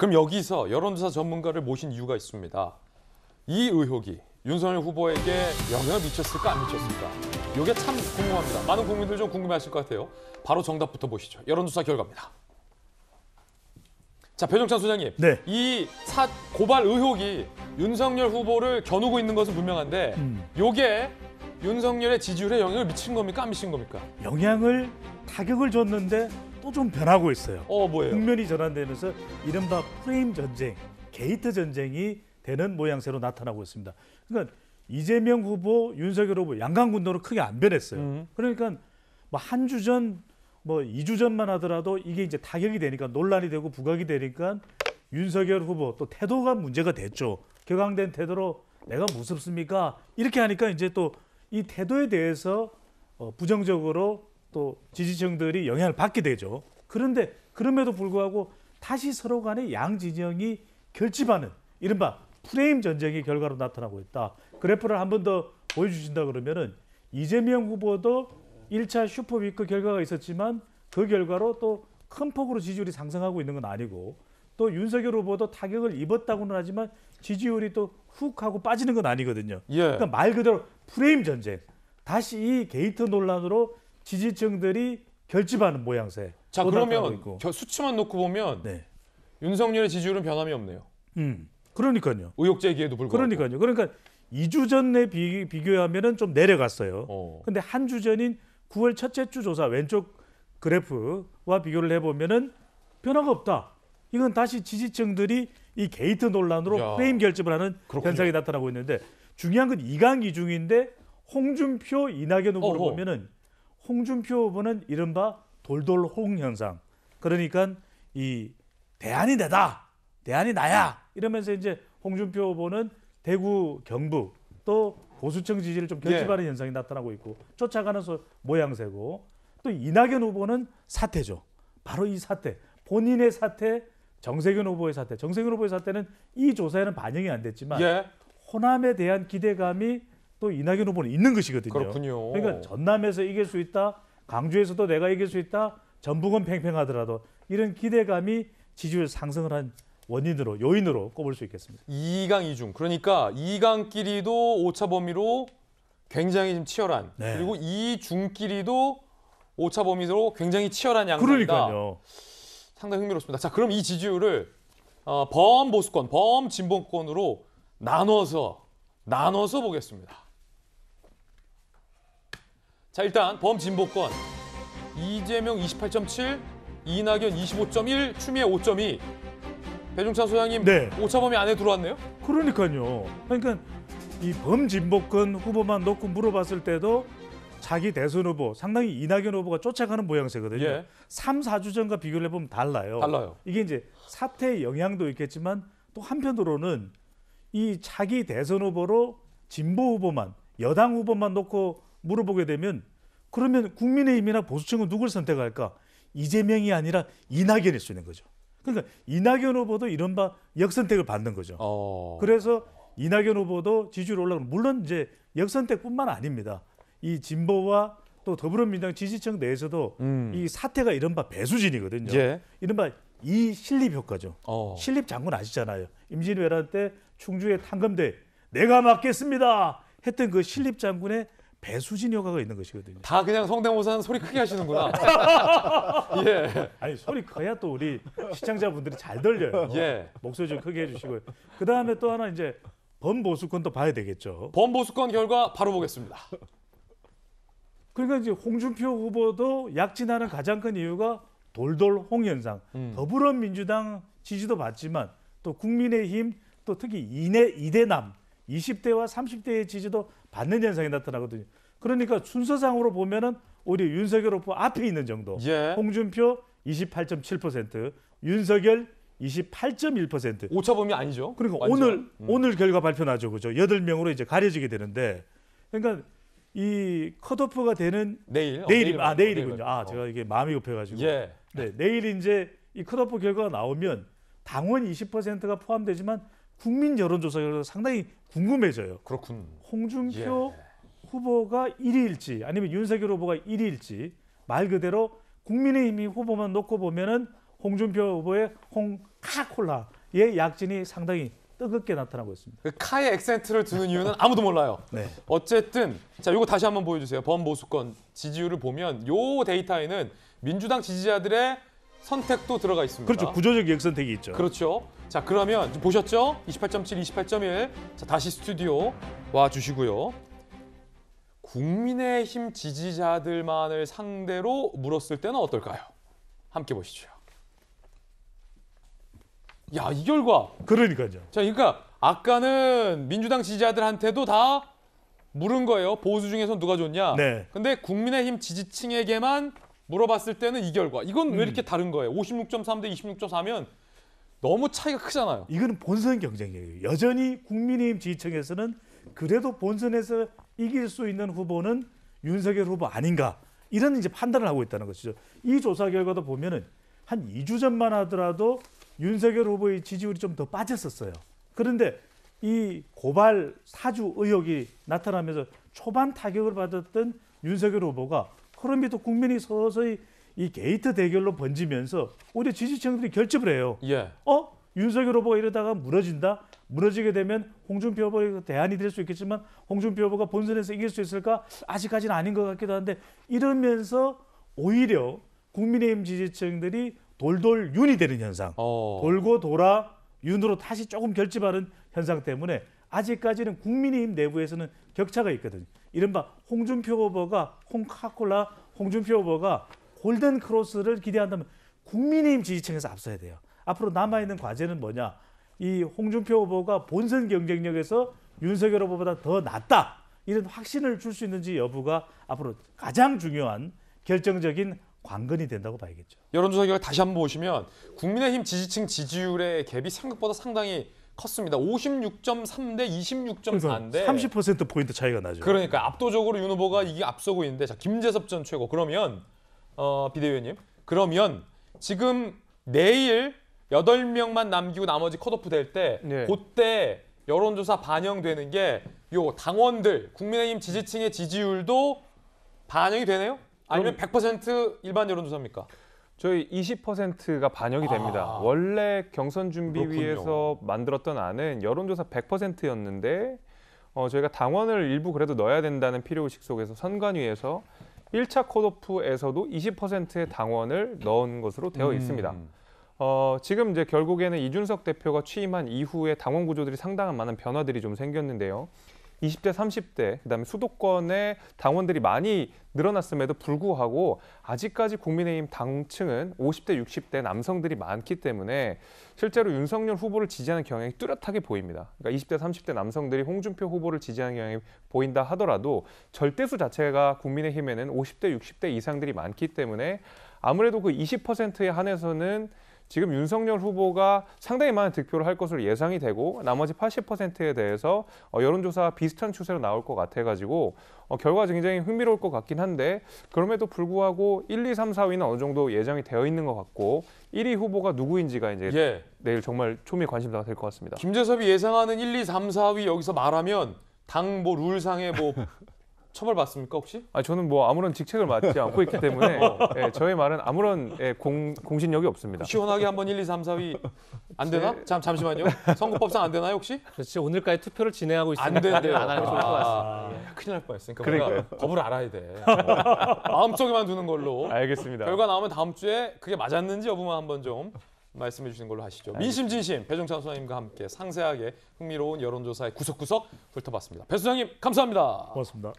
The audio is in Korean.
그럼 여기서 여론조사 전문가를 모신 이유가 있습니다. 이 의혹이 윤석열 후보에게 영향을 미쳤을까 안 미쳤을까? 이게 참 궁금합니다. 많은 국민들 좀 궁금해하실 것 같아요. 바로 정답부터 보시죠. 여론조사 결과입니다. 자, 배종찬 소장님. 네. 이 고발 의혹이 윤석열 후보를 겨누고 있는 것은 분명한데 이게 윤석열의 지지율에 영향을 미친 겁니까? 안 미친 겁니까? 타격을 줬는데 또 좀 변하고 있어요. 뭐예요? 국면이 전환되면서 이른바 프레임 전쟁, 게이트 전쟁이 되는 모양새로 나타나고 있습니다. 그러니까 이재명 후보, 윤석열 후보 양강군도로 크게 안 변했어요. 그러니까 뭐 한 주 전, 뭐 2주 전만 하더라도 이게 이제 타격이 되니까 논란이 되고 부각이 되니까 윤석열 후보 또 태도가 문제가 됐죠. 격앙된 태도로 내가 무섭습니까? 이렇게 하니까 이제 또 이 태도에 대해서 부정적으로 또 지지층들이 영향을 받게 되죠. 그런데 그럼에도 불구하고 다시 서로 간의 양 진영이 결집하는 이른바 프레임 전쟁의 결과로 나타나고 있다. 그래프를 한 번 더 보여주신다 그러면은 이재명 후보도 1차 슈퍼위크 결과가 있었지만 그 결과로 또 큰 폭으로 지지율이 상승하고 있는 건 아니고 또 윤석열 후보도 타격을 입었다고는 하지만 지지율이 또 훅 하고 빠지는 건 아니거든요. 예. 그러니까 말 그대로 프레임 전쟁. 다시 이 게이트 논란으로 지지층들이 결집하는 모양새. 자, 그러면 수치만 놓고 보면 네. 윤석열의 지지율은 변함이 없네요. 그러니까요. 의혹 제기에도 불구하고. 그러니까 2주 전에 비교하면은 좀 내려갔어요. 근데 한 주 전인 9월 첫째 주 조사 왼쪽 그래프와 비교를 해보면은 변화가 없다. 이건 다시 지지층들이 이 게이트 논란으로 프레임 결집을 하는 현상이 나타나고 있는데 중요한 건 이강이중인데 홍준표, 이낙연 후보를 보면은 홍준표 후보는 이른바 돌돌홍 현상. 그러니까 이 대안이 내다, 대안이 나야 이러면서 이제 홍준표 후보는 대구, 경북 또 보수층 지지를 좀 결집하는 현상이 나타나고 있고 쫓아가는 모양새고 또 이낙연 후보는 사태죠. 바로 이 사태, 본인의 사태, 정세균 후보의 사태. 정세균 후보의 사태는 이 조사에는 반영이 안 됐지만 호남에 대한 기대감이 또 이낙연 후보는 있는 것이거든요. 그렇군요. 그러니까 전남에서 이길 수 있다, 강주에서도 내가 이길 수 있다, 전북은 팽팽하더라도 이런 기대감이 지지율 상승을 한 원인으로 요인으로 꼽을 수 있겠습니다. 2강 2중. 그러니까 2강끼리도 오차 범위로 굉장히 좀 치열한. 네. 그리고 2중끼리도 오차 범위로 굉장히 치열한 양상이다. 그러니까요. 상당히 흥미롭습니다. 자, 그럼 이 지지율을 범보수권, 범진보권으로 나눠서 보겠습니다. 자, 일단 범진보권 이재명 28.7, 이낙연 25.1, 추미애 5.2. 배종찬 소장님 오차 범위 안에 들어왔네요? 그러니까요. 그러니까 이 범진보권 후보만 놓고 물어봤을 때도 자기 대선 후보 상당히 이낙연 후보가 쫓아가는 모양새거든요. 3, 4주 전과 비교를 해보면 달라요. 이게 이제 사태의 영향도 있겠지만 또 한편으로는 이 자기 대선 후보로 진보 후보만, 여당 후보만 놓고 물어보게 되면 그러면 국민의힘이나 보수층은 누굴 선택할까? 이재명이 아니라 이낙연일 수 있는 거죠. 그러니까 이낙연 후보도 이른바 역선택을 받는 거죠. 그래서 이낙연 후보도 지지율 올라가는 물론 이제 역선택뿐만 아닙니다. 이 진보와 또 더불어민주당 지지층 내에서도 이 사태가 이른바 배수진이거든요. 이른바 이 신립 효과죠. 신립 장군 아시잖아요. 임진왜란 때 충주의 탄검대 내가 맡겠습니다 했던 그 신립 장군의 배수진 효과가 있는 것이거든요. 다 그냥 성대모사는 소리 크게 하시는구나. 아니 소리 커야 또 우리 시청자분들이 잘 들려요. 목소리 좀 크게 해주시고요. 그 다음에 또 하나 이제 범보수권도 봐야 되겠죠. 범보수권 결과 바로 보겠습니다. 그러니까 이제 홍준표 후보도 약진하는 가장 큰 이유가 돌돌홍 현상. 더불어민주당 지지도 받지만 또 국민의힘 또 특히 이대남 20대와 30대의 지지도 받는 현상이 나타나거든요. 그러니까 순서상으로 보면은 오히려 윤석열 후보 앞에 있는 정도. 홍준표 28.7%, 윤석열 28.1%. 오차 범위 아니죠? 그러니까 오늘 결과 발표 나죠, 그죠? 8명으로 이제 가려지게 되는데, 그러니까 이 컷오프가 되는 내일이군요. 제가 이게 마음이 급해가지고. 내일 이제 이 컷오프 결과가 나오면 당원 20%가 포함되지만 국민 여론조사 결과가 상당히 궁금해져요. 그렇군. 홍준표 후보가 1위일지 아니면 윤석열 후보가 1위일지 말 그대로 국민의힘이 후보만 놓고 보면은 홍준표 후보의 홍카콜라의 약진이 상당히 뜨겁게 나타나고 있습니다. 그 카의 액센트를 두는 이유는 아무도 몰라요. 네. 어쨌든 자, 이거 다시 한번 보여주세요. 범보수권 지지율을 보면 요 데이터에는 민주당 지지자들의 선택도 들어가 있습니다. 그렇죠. 구조적 역선택이 있죠. 그렇죠. 자, 그러면 보셨죠? 28.7, 28.1. 자, 다시 스튜디오 와 주시고요. 국민의힘 지지자들만을 상대로 물었을 때는 어떨까요? 함께 보시죠. 야, 이 결과. 그러니까요. 자, 그러니까 아까는 민주당 지지자들한테도 다 물은 거예요. 보수 중에선 누가 좋냐? 네. 근데 국민의힘 지지층에게만 물어봤을 때는 이 결과. 이건 왜 이렇게 다른 거예요? 56.3 대 26.4면 너무 차이가 크잖아요. 이거는 본선 경쟁이에요. 여전히 국민의힘 지지층에서는 그래도 본선에서 이길 수 있는 후보는 윤석열 후보 아닌가 이런 이제 판단을 하고 있다는 것이죠. 이 조사 결과도 보면은 한 2주 전만 하더라도 윤석열 후보의 지지율이 좀 더 빠졌었어요. 그런데 이 고발 사주 의혹이 나타나면서 초반 타격을 받았던 윤석열 후보가 흐름이 또 국민이 서서히 이 게이트 대결로 번지면서 오히려 지지층들이 결집을 해요. 예. 윤석열 후보가 이러다가 무너진다? 무너지게 되면 홍준표 후보가 대안이 될 수 있겠지만 홍준표 후보가 본선에서 이길 수 있을까? 아직까지는 아닌 것 같기도 한데 이러면서 오히려 국민의힘 지지층들이 돌돌 윤이 되는 현상. 돌고 돌아 윤으로 다시 조금 결집하는 현상 때문에 아직까지는 국민의힘 내부에서는 격차가 있거든요. 이른바 홍준표 후보가 홍준표 후보가 골든 크로스를 기대한다면 국민의힘 지지층에서 앞서야 돼요. 앞으로 남아있는 과제는 뭐냐? 이 홍준표 후보가 본선 경쟁력에서 윤석열 후보보다 더 낫다. 이런 확신을 줄 수 있는지 여부가 앞으로 가장 중요한 결정적인 관건이 된다고 봐야겠죠. 여론조사 결과 다시 한번 보시면 국민의힘 지지층 지지율의 갭이 생각보다 상당히 컸습니다. 56.3 대 26.4인데 30%포인트 차이가 나죠. 그러니까 압도적으로 윤 후보가 이게 앞서고 있는데 자, 김재섭 전 최고. 그러면 비대위원님, 그러면 지금 내일 8명만 남기고 나머지 컷오프 될 때 네. 그때 여론조사 반영되는 게 요 당원들, 국민의힘 지지층의 지지율도 반영이 되네요? 아니면 100% 일반 여론조사입니까? 저희 20%가 반영이 됩니다. 원래 경선 준비위에서 만들었던 안은 여론조사 100%였는데 저희가 당원을 일부 그래도 넣어야 된다는 필요의식 속에서 선관위에서 1차 컷오프에서도 20%의 당원을 넣은 것으로 되어 있습니다. 지금 이제 결국에는 이준석 대표가 취임한 이후에 당원 구조들이 상당한 많은 변화들이 좀 생겼는데요. 20대, 30대, 그다음에 수도권의 당원들이 많이 늘어났음에도 불구하고 아직까지 국민의힘 당층은 50대, 60대 남성들이 많기 때문에 실제로 윤석열 후보를 지지하는 경향이 뚜렷하게 보입니다. 그러니까 20대, 30대 남성들이 홍준표 후보를 지지하는 경향이 보인다 하더라도 절대수 자체가 국민의힘에는 50대, 60대 이상들이 많기 때문에 아무래도 그 20%에 한해서는 지금 윤석열 후보가 상당히 많은 득표를 할 것으로 예상이 되고 나머지 80%에 대해서 여론조사 비슷한 추세로 나올 것 같아가지고 결과가 굉장히 흥미로울 것 같긴 한데 그럼에도 불구하고 1, 2, 3, 4위는 어느 정도 예정이 되어 있는 것 같고 1위 후보가 누구인지가 이제 내일 정말 초미의 관심사가 될 것 같습니다. 김재섭이 예상하는 1, 2, 3, 4위 여기서 말하면 당 뭐 룰상의 뭐 처벌받습니까 혹시? 저는 뭐 아무런 직책을 맡지 않고 있기 때문에 저의 말은 아무런 공신력이 없습니다. 시원하게 한번 1, 2, 3, 4위 안 되나? 잠시만요. 선거법상 안 되나요 혹시? 그렇지 오늘까지 투표를 진행하고 있으니까 안 된대요. 안 하는 게 좋을 것 같습니다. 큰일 날 뻔했으니까 그러니까요. 법을 알아야 돼. 마음속에만 두는 걸로. 알겠습니다. 결과 나오면 다음 주에 그게 맞았는지 여부만 한번 좀 말씀해 주시는 걸로 하시죠. 민심 진심 배종찬 소장님과 함께 상세하게 흥미로운 여론조사의 구석구석 훑어봤습니다. 배 소장님 감사합니다. 고맙습니다.